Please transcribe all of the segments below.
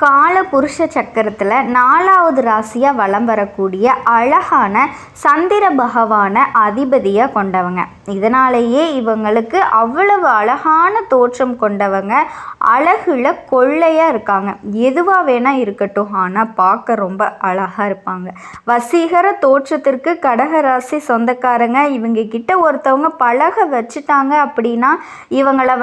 காலபுருஷ சக்கரத்தில் 4வது ராசியாக வலம் வரக்கூடிய அழகான சந்திர பகவான அதிபதியாக கொண்டவங்க. இதனாலேயே இவங்களுக்கு அவ்வளவு அழகான தோற்றம் கொண்டவங்க, அழகுல கொள்ளையாக இருக்காங்க. எதுவாக வேணால் இருக்கட்டும், ஆனால் பார்க்க ரொம்ப அழகாக இருப்பாங்க. வசீகர தோற்றத்திற்கு கடகராசி சொந்தக்காரங்க. இவங்க கிட்ட ஒருத்தவங்க பழக வச்சுட்டாங்க அப்படின்னா இவங்களை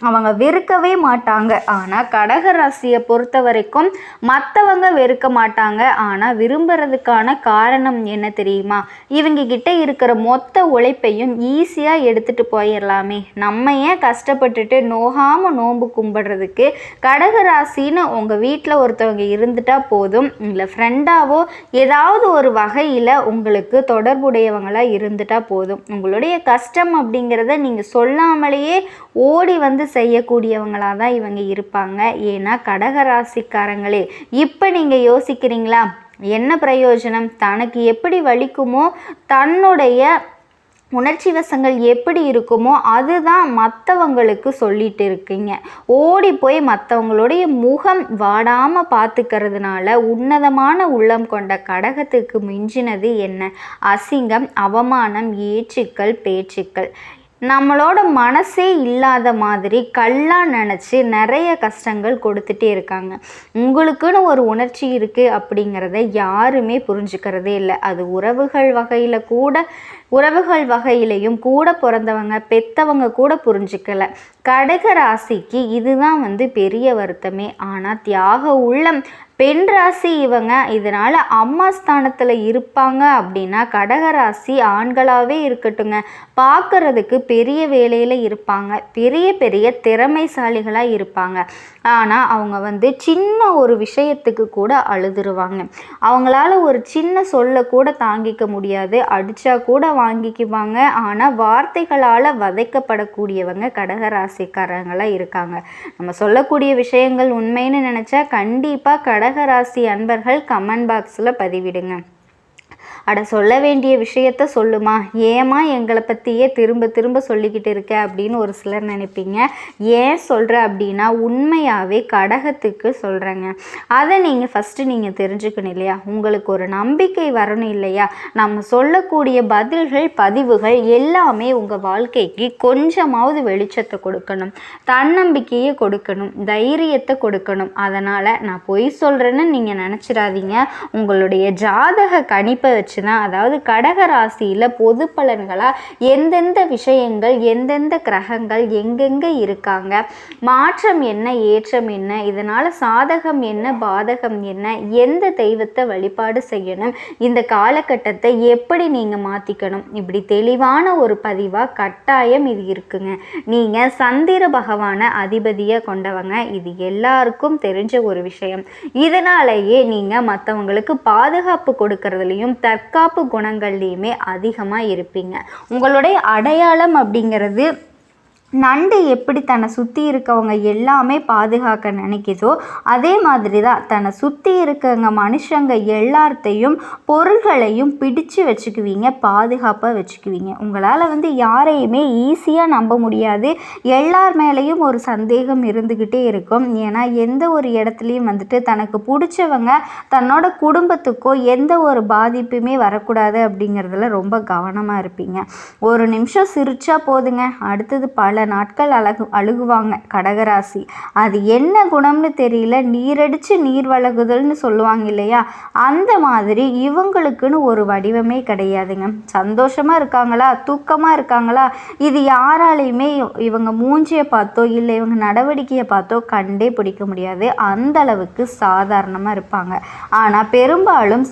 அவங்க வெறுக்கவே மாட்டாங்க. ஆனால் கடகராசியை பொறுத்த வரைக்கும் மற்றவங்க வெறுக்க மாட்டாங்க. ஆனால் விரும்புறதுக்கான காரணம் என்ன தெரியுமா? இவங்க கிட்ட இருக்கிற மொத்த உழைப்பையும் ஈஸியாக எடுத்துட்டு போயிடலாமே, நம்ம ஏன் கஷ்டப்பட்டுட்டு நோகாமல் நோன்பு கும்பிடுறதுக்கு. கடகராசின்னு உங்கள் வீட்டில் ஒருத்தவங்க இருந்துட்டா போதும், இல்லை ஃப்ரெண்டாவோ ஏதாவது ஒரு வகையில் உங்களுக்கு தொடர்புடையவங்களாக இருந்துட்டா போதும். உங்களுடைய கஷ்டம் அப்படிங்கிறத நீங்கள் சொல்லாமலேயே ஓடி செய்யக்கூடியவங்களாக தான் இவங்க இருப்பாங்க. ஏன்னா கடகராசிக்காரங்களே, இப்போ நீங்கள் யோசிக்கிறீங்களா, என்ன பிரயோஜனம்? தனக்கு எப்படி வலிக்குமோ, தன்னுடைய உணர்ச்சி வசங்கள் எப்படி இருக்குமோ அதுதான் மற்றவங்களுக்கு சொல்லிட்டு இருக்கீங்க. ஓடி போய் மற்றவங்களுடைய முகம் வாடாமல் பார்த்துக்கிறதுனால உன்னதமான உள்ளம் கொண்ட கடகத்துக்கு மிஞ்சினது என்ன? அசிங்கம், அவமானம், ஏச்சுக்கள், பேச்சுக்கள். நம்மளோட மனசே இல்லாத மாதிரி கல்லாக நினச்சி நிறைய கஷ்டங்கள் கொடுத்துட்டே இருக்காங்க. உங்களுக்குன்னு ஒரு உணர்ச்சி இருக்குது அப்படிங்கிறத யாருமே புரிஞ்சுக்கிறதே இல்லை. அது உறவுகள் வகையிலையும் கூட பிறந்தவங்க பெற்றவங்க கூட புரிஞ்சுக்கலை. கடக ராசிக்கு இதுதான் பெரிய வருத்தமே. ஆனால் தியாக உள்ளம் பெண் ராசி இவங்க. இதனால் அம்மா ஸ்தானத்தில் இருப்பாங்க அப்படின்னா கடகராசி ஆண்களாகவே இருக்கட்டுங்க, பார்க்குறதுக்கு பெரிய வேலையில் இருப்பாங்க, பெரிய பெரிய திறமைசாலிகளாக இருப்பாங்க. ஆனால் அவங்க சின்ன ஒரு விஷயத்துக்கு கூட அழுதுருவாங்க. அவங்களால ஒரு சின்ன சொல்ல கூட தாங்கிக்க முடியாது, அடித்தா கூட வாங்கிக்குவாங்க. ஆனால் வார்த்தைகளால் வதைக்கப்படக்கூடியவங்க கடகராசிக்காரங்களாக இருக்காங்க. நம்ம சொல்லக்கூடிய விஷயங்கள் உண்மைன்னு நினச்சா கண்டிப்பாக கடகராசி அன்பர்கள் கமெண்ட் பாக்ஸில் பதிவிடுங்க. அட சொல்ல வேண்டிய விஷயத்த சொல்லுமா, ஏமா எங்களை பற்றியே திரும்ப திரும்ப சொல்லிக்கிட்டு இருக்க அப்படின்னு ஒரு சிலர் நினைப்பீங்க. ஏன் சொல்கிற அப்படின்னா உண்மையாகவே கடகத்துக்கு சொல்கிறேங்க. அதை நீங்கள் ஃபஸ்ட்டு நீங்கள் தெரிஞ்சுக்கணும் இல்லையா? உங்களுக்கு ஒரு நம்பிக்கை வரணும் இல்லையா? நம்ம சொல்லக்கூடிய பதிவுகள் எல்லாமே உங்கள் வாழ்க்கைக்கு கொஞ்சமாவது வெளிச்சத்தை கொடுக்கணும், தன்னம்பிக்கையை கொடுக்கணும், தைரியத்தை கொடுக்கணும். அதனால் நான் பொய் சொல்கிறேன்னு நீங்கள் நினச்சிடாதீங்க. உங்களுடைய ஜாதக கணிப்பை வச்சு தான், அதாவது கடக ராசியில் பொது பலன்களாக எந்தெந்த விஷயங்கள் எந்தெந்த கிரகங்கள் எங்கெங்கே இருக்காங்க, மாற்றம் என்ன ஏற்றம் என்ன, இதனால் சாதகம் என்ன பாதகம் என்ன, எந்த தெய்வத்தை வழிபாடு செய்யணும், இந்த காலகட்டத்தை எப்படி நீங்கள் மாற்றிக்கணும், இப்படி தெளிவான ஒரு பதிவாக கட்டாயம் இது இருக்குங்க. நீங்கள் சந்திர பகவான அதிபதியை கொண்டவங்க, இது எல்லாருக்கும் தெரிஞ்ச ஒரு விஷயம். இதனாலேயே நீங்கள் மற்றவங்களுக்கு பாதுகாப்பு கொடுக்கறதுலையும் தற்காப்பு குணங்கள்லையுமே அதிகமாக இருப்பீங்க. உங்களுடைய அடையாளம் அப்படிங்கிறது நண்டு எப்படி தன்னை சுற்றி இருக்கவங்க எல்லாமே பாதுகாக்க நினைக்குதோ அதே மாதிரி தான் தன்னை சுற்றி இருக்கவங்க மனுஷங்க எல்லாத்தையும் பொருள்களையும் பிடிச்சு வச்சுக்குவீங்க, பாதுகாப்பாக வச்சுக்குவீங்க. உங்களால் யாரையுமே ஈஸியாக நம்ப முடியாது. எல்லார் மேலேயும் ஒரு சந்தேகம் இருந்துக்கிட்டே இருக்கும். ஏன்னா எந்த ஒரு இடத்துலையும் தனக்கு பிடிச்சவங்க தன்னோட குடும்பத்துக்கோ எந்த ஒரு பாதிப்புமே வரக்கூடாது அப்படிங்கிறதுல ரொம்ப கவனமாக இருப்பீங்க. ஒரு நிமிஷம் சிரிச்சா போதுங்க, அடுத்தது பல நாட்கள் அழுகுவாங்க கடகராசி. அது என்ன குணம்னு தெரியல, நீரடிச்சு நீர் வழகுதல்னு சொல்லுவாங்க இல்லையா? அந்த மாதிரி இவங்களுக்குன்னு ஒரு வடிவமே கிடையாதுங்க. சந்தோஷமாக இருக்காங்களா, தூக்கமாக இருக்காங்களா, இது யாராலையுமே இவங்க மூஞ்சியை பார்த்தோ இல்லை இவங்க நடவடிக்கையை பார்த்தோ கண்டே பிடிக்க முடியாது. அந்த அளவுக்கு சாதாரணமாக இருப்பாங்க. ஆனால் பெரும்பாலும்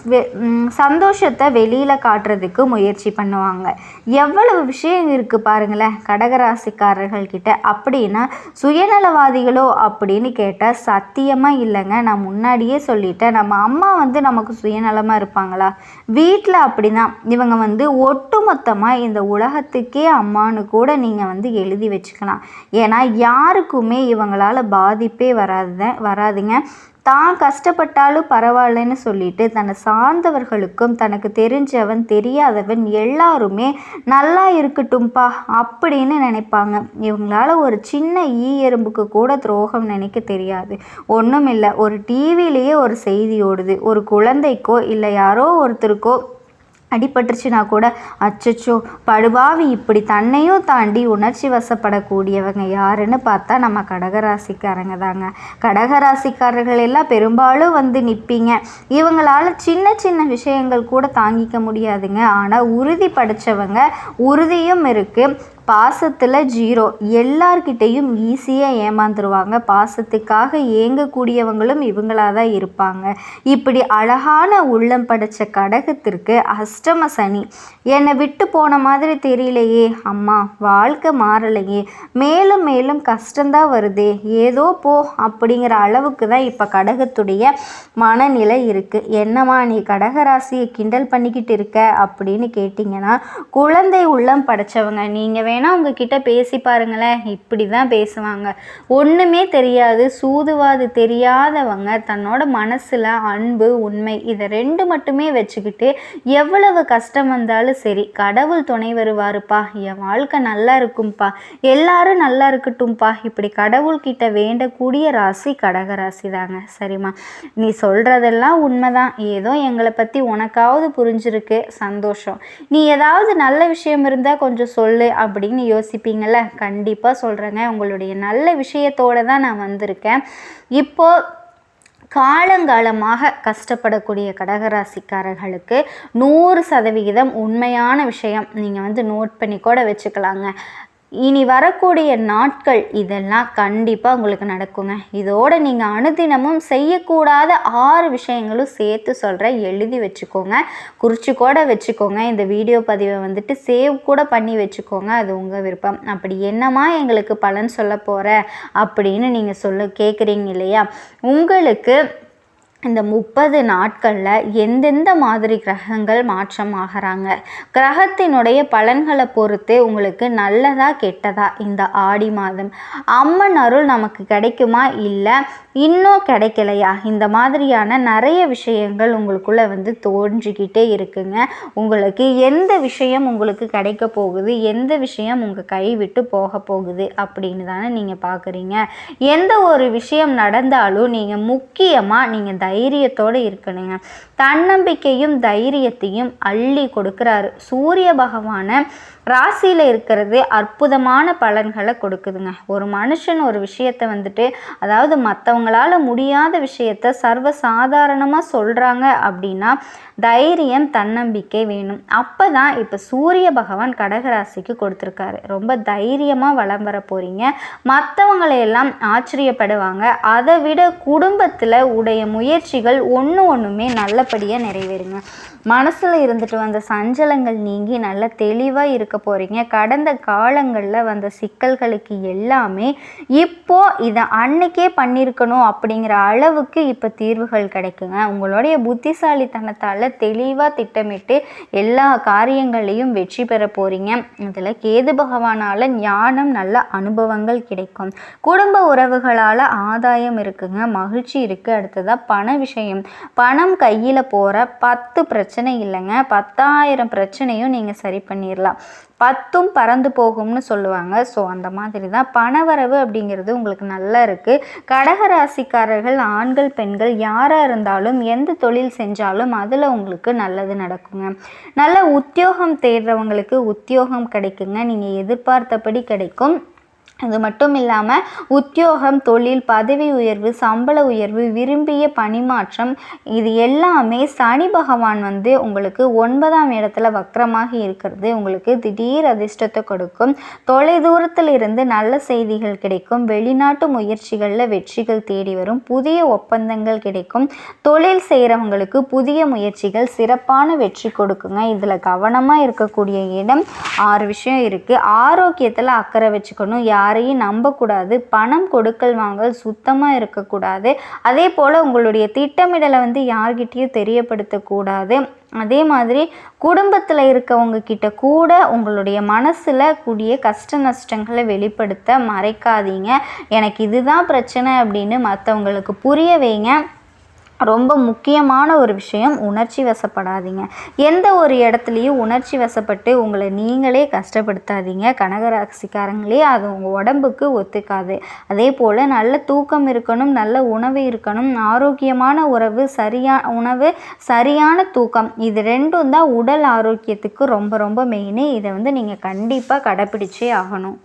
சந்தோஷத்தை வெளியில் காட்டுறதுக்கு முயற்சி பண்ணுவாங்க. எவ்வளவு விஷயம் இருக்குது பாருங்களேன் கடகராசிக்காரர்கள் கிட்ட. அப்படின்னா சுயநலவாதிகளோ அப்படின்னு கேட்டால் சத்தியமாக இல்லைங்க. நான் முன்னாடியே சொல்லிட்டேன், நம்ம அம்மா நமக்கு சுயநலமாக இருப்பாங்களா? வீட்டில் அப்படிதான். இவங்க ஒட்டுமொத்தமாக இந்த உலகத்துக்கே அம்மானு கூட நீங்கள் எழுதி வச்சுக்கலாம். ஏன்னா யாருக்குமே இவங்களால் பாதிப்பே வராதுங்க. தான் கஷ்டப்பட்டாலும் பரவாயில்லன்னு சொல்லிட்டு தன்னை சார்ந்தவர்களுக்கும் தனக்கு தெரிஞ்சவன் தெரியாதவன் எல்லாருமே நல்லா இருக்கட்டும்பா அப்படின்னு நினைப்பாங்க. இவங்களால ஒரு சின்ன எறும்புக்கு கூட துரோகம் நினைக்க தெரியாது. ஒன்றும் இல்லை, ஒரு டிவிலேயே ஒரு செய்தி ஓடுது, ஒரு குழந்தைக்கோ இல்லை யாரோ ஒருத்தருக்கோ அடிபட்டுருச்சுன்னா கூட அச்சச்சோ படுபாவி இப்படி தன்னையும் தாண்டி உணர்ச்சி வசப்படக்கூடியவங்க யாருன்னு பார்த்தா நம்ம கடகராசிக்காரங்க தாங்க. கடகராசிக்காரர்கள் எல்லாம் பெரும்பாலும் வந்து நிற்பீங்க. இவங்களால சின்ன சின்ன விஷயங்கள் கூட தாங்கிக்க முடியாதுங்க. ஆனால் உறுதி படைச்சவங்க, உறுதியும் இருக்குது, பாசத்தில் 0. எல்லார்கிட்டையும் ஈஸியாக ஏமாந்துருவாங்க. பாசத்துக்காக ஏங்கக்கூடியவங்களும் இவங்களாக தான் இருப்பாங்க. இப்படி அழகான உள்ளம் படைச்ச கடகத்திற்கு அஷ்டம சனி. என்னை விட்டு போன மாதிரி தெரியலையே அம்மா, வாழ்க்கை மாறலையே, மேலும் மேலும் கஷ்டந்தான் வருதே, ஏதோ போ அப்படிங்கிற அளவுக்கு தான் இப்போ கடகத்துடைய மனநிலை இருக்குது. என்னம்மா நீ கடகராசியை கிண்டல் பண்ணிக்கிட்டு இருக்க அப்படின்னு கேட்டிங்கன்னா, குழந்தை உள்ளம் படைச்சவங்க நீங்கள் வேணால் உங்ககிட்ட பேசி பாருங்களேன், இப்படி தான் பேசுவாங்க. ஒன்றுமே தெரியாது, சூதுவாது தெரியாதவங்க தன்னோட மனசில் அன்பு, உண்மை இதை 2 மட்டுமே வச்சுக்கிட்டு எவ்வளவு கஷ்டம் வந்தாலும் சரி, கடவுள் துணை வருவாருப்பா, என் வாழ்க்கை நல்லா இருக்கும்பா, எல்லாரும் நல்லா இருக்கட்டும்பா, இப்படி கடவுள்கிட்ட வேண்டக்கூடிய ராசி கடகராசி தாங்க. சரிம்மா, நீ சொல்கிறதெல்லாம் உண்மைதான், ஏதோ எங்களை பற்றி உனக்காவது புரிஞ்சிருக்கு, சந்தோஷம். நீ ஏதாவது நல்ல விஷயம் இருந்தால் கொஞ்சம் சொல்லு அப்படின்னு யோசிப்பீங்கள்ல, கண்டிப்பாக சொல்கிறேங்க. உங்களுடைய நல்ல விஷயத்தோடு தான் நான் வந்திருக்கேன். இப்போது காலங்காலமாக கஷ்டப்படக்கூடிய கடகராசிக்காரர்களுக்கு 100% உண்மையான விஷயம் நீங்கள் வந்து நோட் பண்ணி கூட வச்சுக்கலாங்க. இனி வரக்கூடிய நாட்கள் இதெல்லாம் கண்டிப்பாக உங்களுக்கு நடக்குங்க. இதோடு நீங்கள் அனுதினமும் செய்யக்கூடாத 6 விஷயங்களும் சேர்த்து சொல்கிறேன், எழுதி வச்சுக்கோங்க, குறித்து கூட வச்சுக்கோங்க. இந்த வீடியோ பதிவை வந்துட்டு சேவ் கூட பண்ணி வச்சுக்கோங்க, அது உங்கள் விருப்பம். அப்படி என்னமா எங்களுக்கு பலன் சொல்ல போகிற அப்படின்னு நீங்கள் கேட்குறீங்க இல்லையா, உங்களுக்கு இந்த 30 நாட்களில் எந்தெந்த மாதிரி கிரகங்கள் மாற்றம் ஆகிறாங்க, கிரகத்தினுடைய பலன்களை பொறுத்து உங்களுக்கு நல்லதா கெட்டதா இந்த ஆடி மாதம் அம்மன் அருள் நமக்கு கிடைக்குமா, இல்லை இன்னும் கிடைக்கலையா, இந்த மாதிரியான நிறைய விஷயங்கள் உங்களுக்குள்ளே வந்து தோன்றிக்கிட்டே இருக்குங்க. உங்களுக்கு எந்த விஷயம் உங்களுக்கு கிடைக்க போகுது, எந்த விஷயம் உங்கள் கை விட்டு போக போகுது அப்படின்னு தானே நீங்கள் பார்க்குறீங்க. எந்த ஒரு விஷயம் நடந்தாலும் நீங்கள் முக்கியமாக நீங்கள் தைரியத்தோடு இருக்கணுங்க. தன்னம்பிக்கையும் தைரியத்தையும் அள்ளி கொடுக்குறாரு. சூரிய பகவானை ராசியில் இருக்கிறது அற்புதமான பலன்களை கொடுக்குதுங்க. ஒரு மனுஷன் ஒரு விஷயத்தை வந்துட்டு, அதாவது மற்றவங்களால முடியாத விஷயத்த சர்வசாதாரணமாக சொல்கிறாங்க அப்படின்னா தைரியம், தன்னம்பிக்கை வேணும். அப்போ தான் இப்போ சூரிய பகவான் கடகராசிக்கு கொடுத்துருக்காரு. ரொம்ப தைரியமாக வலம் வர போகிறீங்க. மற்றவங்களையெல்லாம் ஆச்சரியப்படுவாங்க. அதை விட குடும்பத்தில் உடைய முயற்சிகள் ஒன்றுமே நல்லபடியாக நிறைவேறுங்க. மனசில் இருந்துட்டு வந்த சஞ்சலங்கள் நீங்கி நல்ல தெளிவாக இருக்க போகிறீங்க. கடந்த காலங்களில் வந்த சிக்கல்களுக்கு எல்லாமே இப்போது இதை அன்னைக்கே பண்ணியிருக்கணும் அப்படிங்கிற அளவுக்கு இப்போ தீர்வுகள் கிடைக்குங்க. உங்களுடைய புத்திசாலித்தனத்தால் தெளிவாக திட்டமிட்டு எல்லா காரியங்களையும் வெற்றி பெற போகிறீங்க. இதில் கேது பகவானால் ஞானம், நல்ல அனுபவங்கள் கிடைக்கும். குடும்ப உறவுகளால் ஆதாயம் இருக்குங்க, மகிழ்ச்சி இருக்குது. அடுத்ததாக பண விஷயம், பணம் கையில் போகிற 10 பிரச்சனை இல்லைங்க, 10,000 பிரச்சனையும் நீங்கள் சரி பண்ணிடலாம். 10ம் பறந்து போகும்னு சொல்லுவாங்க. ஸோ அந்த மாதிரி தான் பணவரவு அப்படிங்கிறது உங்களுக்கு நல்லா இருக்குது. கடகராசிக்காரர்கள் ஆண்கள் பெண்கள் யாராக இருந்தாலும் எந்த தொழில் செஞ்சாலும் அதில் உங்களுக்கு நல்லது நடக்குங்க. நல்ல உத்தியோகம் தேடுறவங்களுக்கு உத்தியோகம் கிடைக்குங்க, நீங்கள் எதிர்பார்த்தபடி கிடைக்கும். அது மட்டும் இல்லாமல் உத்தியோகம், தொழில், பதவி உயர்வு, சம்பள உயர்வு, விரும்பிய பணிமாற்றம் இது எல்லாமே சனி பகவான் வந்து உங்களுக்கு 9ஆம் இடத்துல வக்ரமாக இருக்கிறது உங்களுக்கு திடீர் அதிர்ஷ்டத்தை கொடுக்கும். தொலைதூரத்தில் இருந்து நல்ல செய்திகள் கிடைக்கும். வெளிநாட்டு முயற்சிகளில் வெற்றிகள் தேடி வரும். புதிய ஒப்பந்தங்கள் கிடைக்கும். தொழில் செய்கிறவங்களுக்கு புதிய முயற்சிகள் சிறப்பான வெற்றி கொடுக்குங்க. இதில் கவனமாக இருக்கக்கூடிய இடம் 6 விஷயம் இருக்குது. ஆரோக்கியத்தில் அக்கறை வச்சுக்கணும். யாரையும் நம்பக்கூடாது. பணம் கொடுக்கல் வாங்கல் சுத்தமாக இருக்கக்கூடாது. அதே போல் உங்களுடைய திட்டமிடலை வந்து யார்கிட்டையும் தெரியப்படுத்தக்கூடாது. அதே மாதிரி குடும்பத்தில் இருக்கவங்க கிட்ட கூட உங்களுடைய மனசில் கூடிய கஷ்ட நஷ்டங்களை வெளிப்படுத்த மறைக்காதீங்க. எனக்கு இதுதான் பிரச்சனை அப்படின்னு மற்றவங்களுக்கு புரிய வைங்க. ரொம்ப முக்கியமான ஒரு விஷயம், உணர்ச்சி வசப்படாதீங்க. எந்த ஒரு இடத்துலையும் உணர்ச்சி வசப்பட்டு உங்களை நீங்களே கஷ்டப்படுத்தாதீங்க. கனகராசிக்காரங்களே, அது உங்கள் உடம்புக்கு ஒத்துக்காது. அதே போல் நல்ல தூக்கம் இருக்கணும், நல்ல உணவு இருக்கணும். ஆரோக்கியமான உணவு, சரியான தூக்கம், இது ரெண்டும் தான் உடல் ஆரோக்கியத்துக்கு ரொம்ப ரொம்ப மெயின். இதை வந்து நீங்கள் கண்டிப்பாக கடைப்பிடிச்சே ஆகணும்.